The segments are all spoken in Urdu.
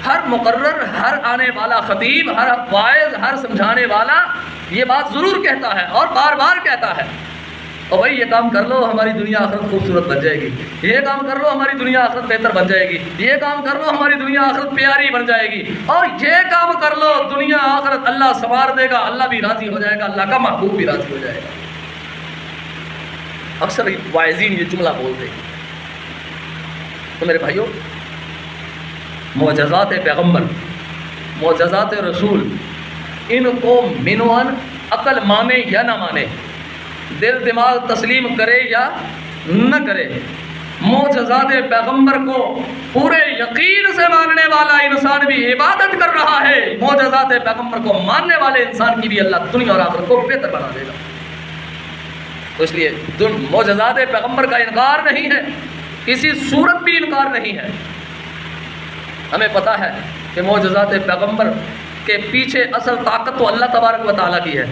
ہر مقرر، ہر آنے والا خطیب، ہر واعظ، ہر سمجھانے والا یہ بات ضرور کہتا ہے اور بار بار کہتا ہے، اور بھائی یہ کام کر لو ہماری دنیا آخرت خوبصورت بن جائے گی، یہ کام کر لو ہماری دنیا آخرت بہتر بن جائے گی، یہ کام کر لو ہماری دنیا آخرت پیاری بن جائے گی، اور یہ کام کر لو دنیا آخرت اللہ سنوار دے گا، اللہ بھی راضی ہو جائے گا، اللہ کا محبوب بھی راضی ہو جائے گا۔ اکثر واعظین یہ جملہ بولتے ہیں۔ تو میرے بھائیوں، معجزات پیغمبر، معجزات رسول، ان کو منوان عقل مانے یا نہ مانے، دل دماغ تسلیم کرے یا نہ کرے، معجزات پیغمبر کو پورے یقین سے ماننے والا انسان بھی عبادت کر رہا ہے، معجزات پیغمبر کو ماننے والے انسان کی بھی اللہ دنیا اور آخرت کو بہتر بنا دے گا۔ تو اس لیے معجزات پیغمبر کا انکار نہیں ہے، کسی صورت بھی انکار نہیں ہے۔ ہمیں پتہ ہے کہ معجزات پیغمبر کے پیچھے اصل طاقت تو اللہ تبارک و تعالیٰ کی ہے۔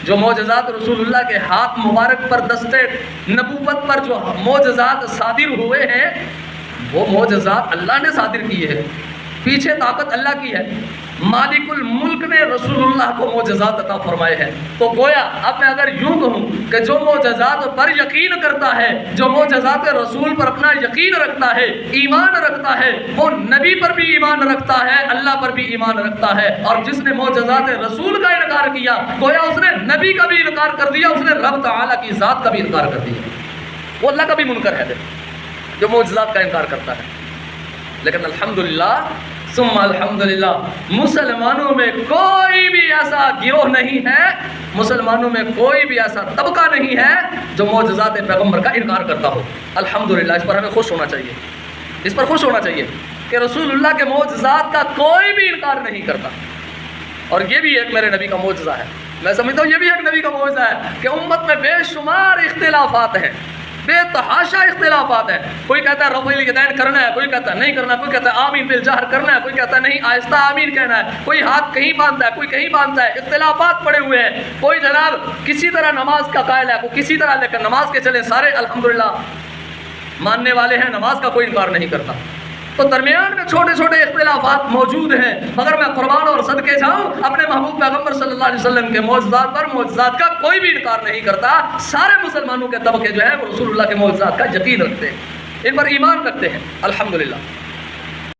جو معجزات رسول اللہ کے ہاتھ مبارک پر دستے نبوت پر جو معجزات صادر ہوئے ہیں، وہ معجزات اللہ نے صادر کیے ہیں، پیچھے طاقت اللہ کی ہے۔ مالک الملک نے رسول اللہ کو معجزات عطا فرمائے ہیں۔ تو گویا اب میں اگر یوں کہوں کہ جو معجزات پر یقین کرتا ہے، جو معجزات رسول پر اپنا یقین رکھتا ہے، ایمان رکھتا ہے، وہ نبی پر بھی ایمان رکھتا ہے، اللہ پر بھی ایمان رکھتا ہے۔ اور جس نے معجزات رسول کا انکار کیا، گویا اس نے نبی کا بھی انکار کر دیا، اس نے رب تعالیٰ کی ذات کا بھی انکار کر دیا۔ وہ اللہ کا بھی منکر ہے جو معجزات کا انکار کرتا ہے۔ لیکن الحمدللہ ثم الحمدللہ، مسلمانوں میں کوئی بھی ایسا گروہ نہیں ہے، مسلمانوں میں کوئی بھی ایسا طبقہ نہیں ہے جو معجزات پیغمبر کا انکار کرتا ہو۔ الحمدللہ، اس پر ہمیں خوش ہونا چاہیے، اس پر خوش ہونا چاہیے کہ رسول اللہ کے معجزات کا کوئی بھی انکار نہیں کرتا۔ اور یہ بھی ایک میرے نبی کا معجزہ ہے، میں سمجھتا ہوں یہ بھی ایک نبی کا معجزہ ہے کہ امت میں بے شمار اختلافات ہیں، بے تحاشا اختلافات ہیں۔ کوئی کہتا ہے رفع الیدین کرنا ہے، کوئی کہتا ہے نہیں کرنا، کوئی کہتا ہے آمین بالجہر کرنا ہے، کوئی کہتا ہے نہیں آہستہ آمین کہنا ہے، کوئی ہاتھ کہیں باندھتا ہے، کوئی کہیں باندھتا ہے، اختلافات پڑے ہوئے ہیں۔ کوئی جناب کسی طرح نماز کا قائل ہے، کوئی کسی طرح، لیکن نماز کے چلے سارے الحمدللہ ماننے والے ہیں، نماز کا کوئی انکار نہیں کرتا۔ تو درمیان میں چھوٹے چھوٹے اختلافات موجود ہیں، مگر میں قربان اور صدقے جاؤں اپنے محبوب پیغمبر صلی اللہ علیہ وسلم کے معجزات پر، معجزات کا کوئی بھی انکار نہیں کرتا۔ سارے مسلمانوں کے طبقے جو ہیں وہ رسول اللہ کے معجزات کا یقین رکھتے ہیں، ان پر ایمان رکھتے ہیں، الحمدللہ۔